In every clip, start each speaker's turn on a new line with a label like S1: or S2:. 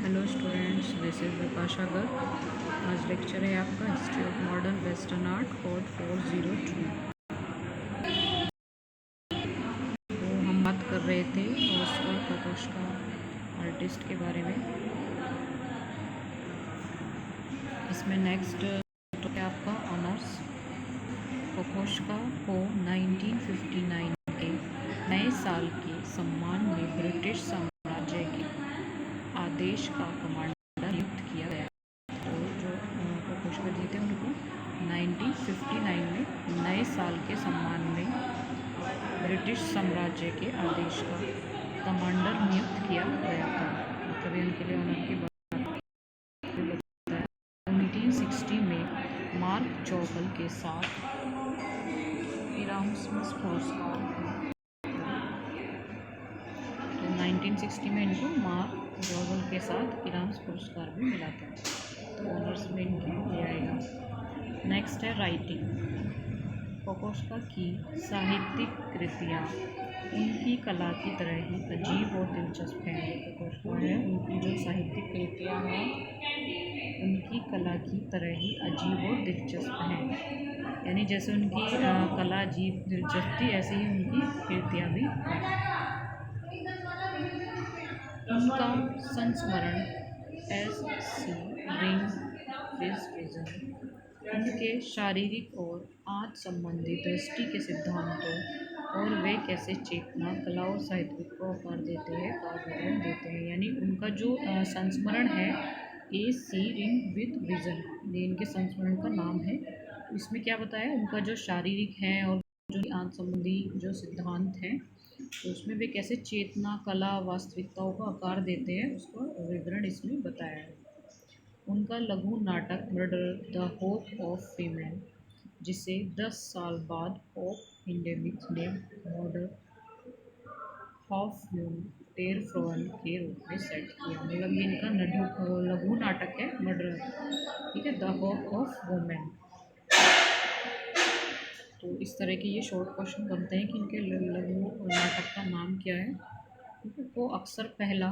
S1: Hello students, this is Vipasha Garg. आज lecture है आपका history of modern western art code 402। तो हम बात कर रहे थे ऑस्कर कोकोश्का आर्टिस्ट के बारे में। इसमें नेक्स्ट तो क्या आपका ऑनर्स। कोकोश्का को 1959 के नए साल के सम्मान में ब्रिटिश साम्राज्य के आदेश का कमांडर नियुक्त किया गया। तो जो कोकोश्का जी थे उनको 1959 में नए साल के सम्मान में ब्रिटिश साम्राज्य के आदेश का कमांडर नियुक्त किया गया था। मतलब उनके लिए ऑनर की बात बताया। 1960 में मार्क चौगल के साथ इरास्मस पुरस्कार, तो 1960 में इनको मार्क चौगल के साथ इरास्मस पुरस्कार भी मिला था। तो ऑनर्स में इनकी ये आएगा। नेक्स्ट है राइटिंग। कोकोश्का की साहित्यिक कृतियाँ उनकी कला की तरह ही अजीब और दिलचस्प हैं। कोकोश्का है, उनकी जो साहित्यिक कृतियाँ हैं उनकी कला की तरह ही अजीब और दिलचस्प हैं। यानी जैसे उनकी कला अजीब दिलचस्प थी, ऐसे ही उनकी कृतियाँ भी हैं। उनका संस्मरण एस सी रिंग विज विजन उनके शारीरिक और आंच संबंधी दृष्टि के सिद्धांतों और वे कैसे चेतना, कला और साहित्य को आकार देते हैं का विवरण देते हैं। यानी उनका जो संस्मरण है ए सी रिंग विद विजन, ये इनके संस्मरण का नाम है। इसमें क्या बताया, उनका जो शारीरिक है और जो आंच संबंधी जो सिद्धांत हैं, तो उसमें वे कैसे चेतना, कला, वास्तविकताओं को आकार देते हैं, उसका विवरण इसमें बताया है। उनका लघु नाटक murder the hope of women, जिसे 10 साल बाद पोप बेनेडिक्ट ने मर्डर ऑफ टेर फ्रॉन के रूप में सेट किया। मतलब ये इनका लघु नाटक है मर्डर, ठीक है, द होप ऑफ वुमेन। तो इस तरह के ये शॉर्ट क्वेश्चन बनते हैं कि इनके लघु नाटक का नाम क्या है। ठीक है, वो अक्सर पहला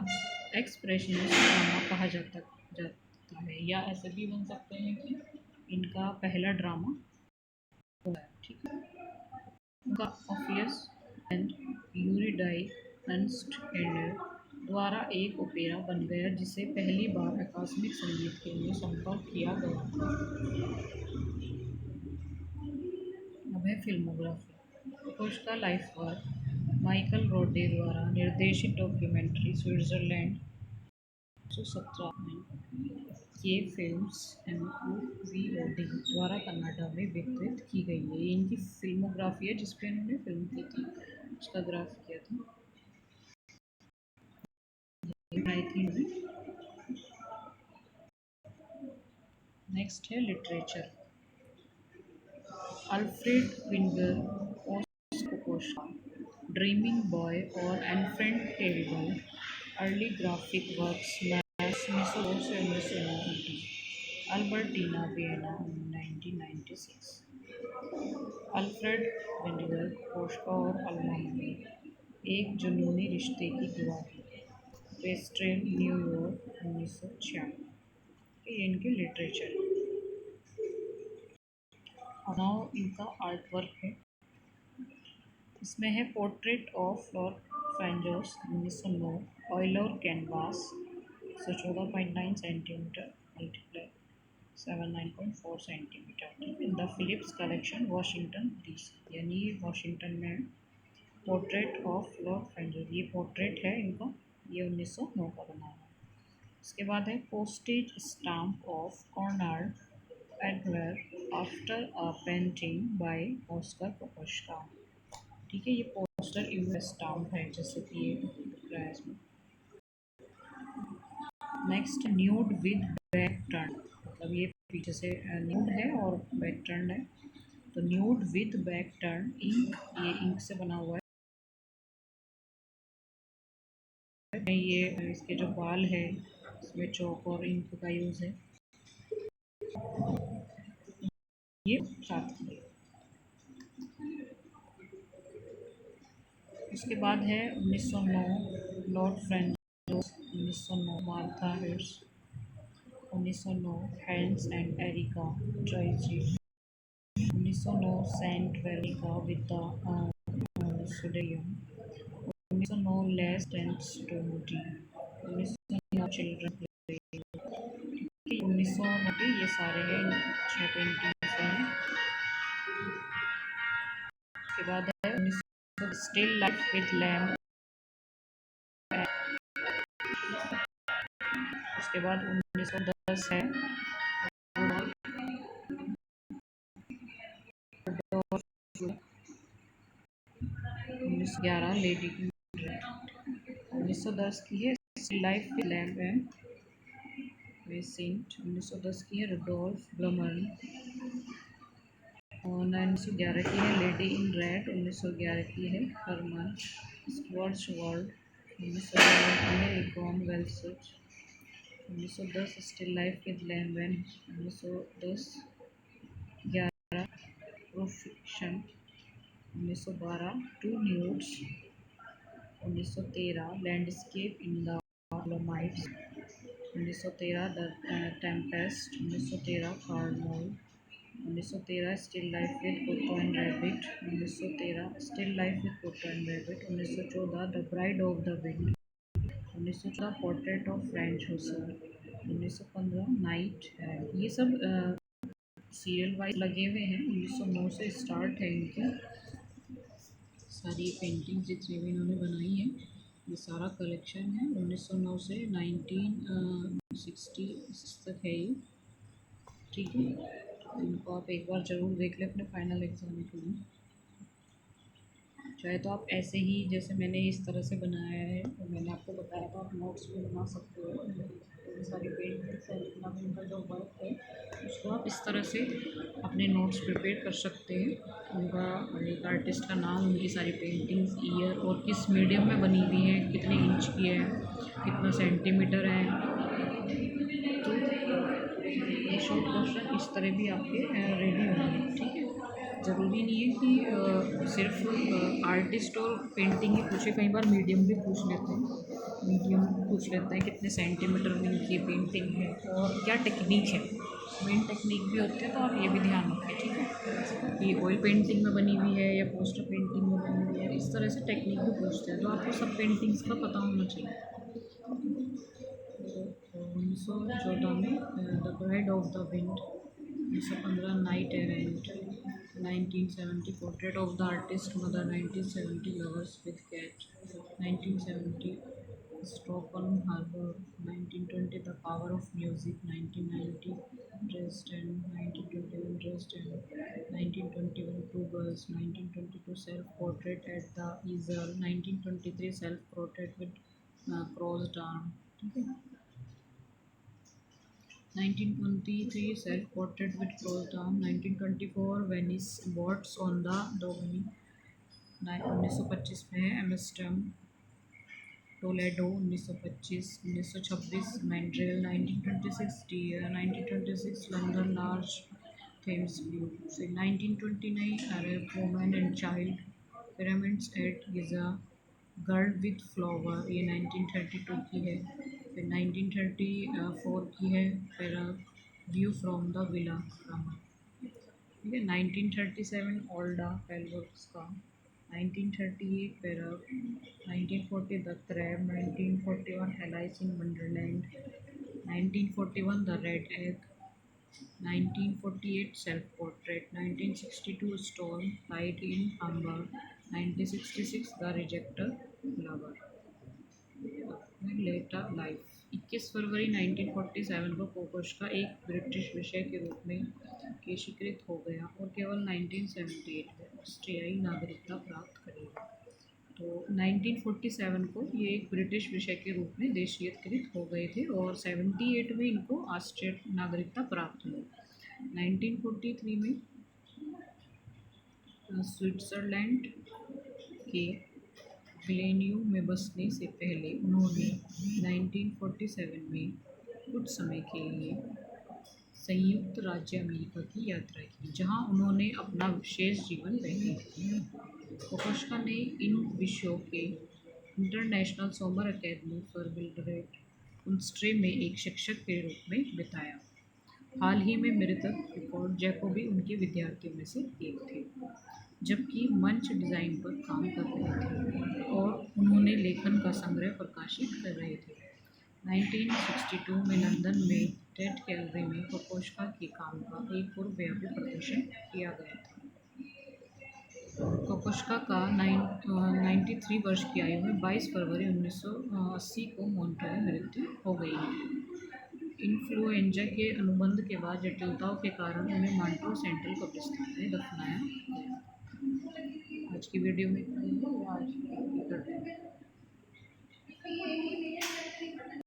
S1: एक्सप्रेशनिस्ट ड्रामा कहा जाता है, या ऐसे भी बन सकते हैं कि इनका पहला ड्रामा हुआ है। ठीक है, उनका ऑफियस एंड यूरिडाइस्ट द्वारा एक ओपेरा बन गया, जिसे पहली बार अकादमिक संगीत के लिए संपर्क किया गया। अब है फिल्मोग्राफी। उसका लाइफ वर्क माइकल रोडे द्वारा निर्देशित डॉक्यूमेंट्री स्विट्ज़रलैंड 1917 में ये फिल्म्स MUVOD द्वारा कनाडा में वितरित की गई है। ये इनकी फिल्मोग्राफी है जिस पे इन्होंने फिल्म की थी, उसका ग्राफ किया था। नेक्स्ट है literature. Alfred Weidinger Kokoschka, dreaming boy और enfant terrible, early graphic works मैस मिसोस से 1990, Albertina Vienna 1996। Alfred Weidinger Kokoschka और अल्मा में एक जुनूनी रिश्ते की गवाही, वेस्ट्रेल न्यूयॉर्क 1996। ये इनके लिटरेचर है। और इनका आर्ट वर्क है। इसमें है portrait of Lord Franzos 1909, oil और canvas 114.9 centimeter multiply 79.4 centimeter in the Phillips collection Washington DC, यानी वाशिंगटन में। पोर्ट्रेट ऑफ लॉर्ड फ्रेंजोस, ये पोर्ट्रेट है इनका, ये 1909 का बना है। इसके बाद है पोस्टेज स्टाम्प ऑफ कॉर्नर एडवर after a painting by Oskar Kokoschka. ठीक है, ये पोस्टर यूएस स्टाम्प है, जैसे कि ये दिख रहा है इसमें। Next nude with back turn, मतलब ये पीछे से न्यूड है और बैक टर्न है। तो nude with back turn ink, ये इंक से बना हुआ है। ये इसके जो बाल है इसमें चौक और इंक का यूज़ है। ये साथ में उसके बाद है 1909 lord French, 1909 Martha Hirsch, 1909 Hans and Erika Trizy, 1909 saint Veronica with the sodium, 1909 les tense two D, 1909 children play, 1990 ये सारे हैं, छः पेंटिंग्स हैं। उसके बाद है 1900 स्टिल लाइफ विद लैम्प, उसके बाद 1910 है 1911 लेडी, 1910 की है life with lamp and scent, 1910 की है रुडोल्फ ब्लमर्न, और 1911 की है लेडी इन रेड, 1911 की है हरमन स्वर्ड्सवर्थ, 1911 की है Egon Welsch, 1910 still life with Lamben, 1910 11 profiction, 1912 two nudes, 1913 landscape in the Dolomites, 1913 the tempest, 1913 Karnol, 1913 still life with cocoa and rabbit, 1913 still life with cocoa and rabbit, 1914 the bride of the wind, 1914 portrait of French hussar, 1915 night है। ये सब serial wise लगे हुए हैं, 1909 से start है इनकी सारी पेंटिंग जितनी भी इन्होंने बनाई है, ये सारा कलेक्शन है 1909 से 1966 तक है ये, ठीक है। इनको आप एक बार ज़रूर देख लें अपने फाइनल एग्ज़ाम के लिए। चाहे तो आप ऐसे ही जैसे मैंने इस तरह से बनाया है, तो मैंने आपको बताया था आप नोट्स भी बना सकते हो, तो सारी पेंटिंग्स है, जितना भी उनका जो वर्क है उसको आप इस तरह से अपने नोट्स प्रिपेयर कर सकते हैं। उनका एक आर्टिस्ट का नाम, उनकी सारी पेंटिंग्स, ईयर और किस मीडियम में बनी हुई है, कितने इंच की है, कितना सेंटीमीटर है, तो ये शॉर्ट क्वेश्चन इस तरह भी आपके रेडी होंगे, ठीक है। ज़रूरी नहीं है कि सिर्फ आर्टिस्ट और पेंटिंग ही पूछे, कई बार मीडियम भी पूछ लेते हैं, मीडियम पूछ लेते हैं कितने सेंटीमीटर में इनकी पेंटिंग है और क्या टेक्निक है, मेन टेक्निक भी होते हैं, तो आप ये भी ध्यान रखें, ठीक है। कि ऑयल पेंटिंग में बनी हुई है या पोस्टर पेंटिंग में बनी हुई है, इस तरह से टेक्निक भी पूछते हैं, तो आपको सब पेंटिंग्स का पता होना चाहिए। 1914 में the bride of the wind, 1915 knight errant, 1970 portrait of the artist mother, 1970 lovers with cat, 1970 Stockholm harbour, 1920 the power of music, 1990 Dresden, 1921 Dresden, 1921 two girls, 1922 self portrait at the easel, 1923 self portrait with crossed arm, ठीक है। 1923 self-portrait with closed arm, 1924 Venice boats on the Dogony, 1925 में है Amsterdam, Toledo 1925, 1926 Montreal, 1926 deer, 1926 London large Thames view, फिर 1929 Arab women and child, pyramids at Giza, girl with flower, ये 1932 की है। फिर 1934 की है Pera view from the villa Rama, ठीक है। 1937 ओल्डा पेलवर्क्स का, 1938 Pera, 1940 the crab, 1941 Alice in wonderland, 1941 the red egg, 1948 self portrait, 1962 stone light in Hamburg, 1966 the rejected lover, later life. 21 फरवरी 1947 को कोकोश का एक ब्रिटिश विषय के रूप में केशीकृत हो गया और केवल 1978 में ऑस्ट्रियाई नागरिकता प्राप्त करेगा। तो 1947 को ये एक ब्रिटिश विषय के रूप में देशीयकृत हो गए थे और 78 में इनको ऑस्ट्रियन नागरिकता प्राप्त हुई। 1943 में स्विट्ज़रलैंड के ग्लेन्यू में बसने से पहले उन्होंने 1947 में कुछ समय के लिए संयुक्त राज्य अमेरिका की यात्रा की, जहां उन्होंने अपना शेष जीवन व्यतीत किया। कोकोश्का ने इन विषयों के इंटरनेशनल समर अकेडमी फॉर बिल्डरेट उनस्ट्रे में एक शिक्षक के रूप में बिताया। हाल ही में मृतक रिकॉर्ड जैकोबी उनके विद्यार्थियों में से एक थे, जबकि मंच डिज़ाइन पर काम कर रहे थे और उन्होंने लेखन का संग्रह प्रकाशित कर रहे थे। 1962 में लंदन में टेट गैलरी में कोकोश्का के काम का एक पूर्वव्यापी प्रदर्शन किया गया था। कोकोश्का का 93 वर्ष की आयु में 22 फरवरी 1980 को मॉन्ट्रो में मृत्यु हो गई। इन्फ्लुएंजा के अनुबंध के बाद जटिलताओं के कारण उन्हें मॉन्ट्रो सेंट्रल कब्रिस्तान में दफनाया गया। आज की वीडियो में इतना ही है। आज करते हैं।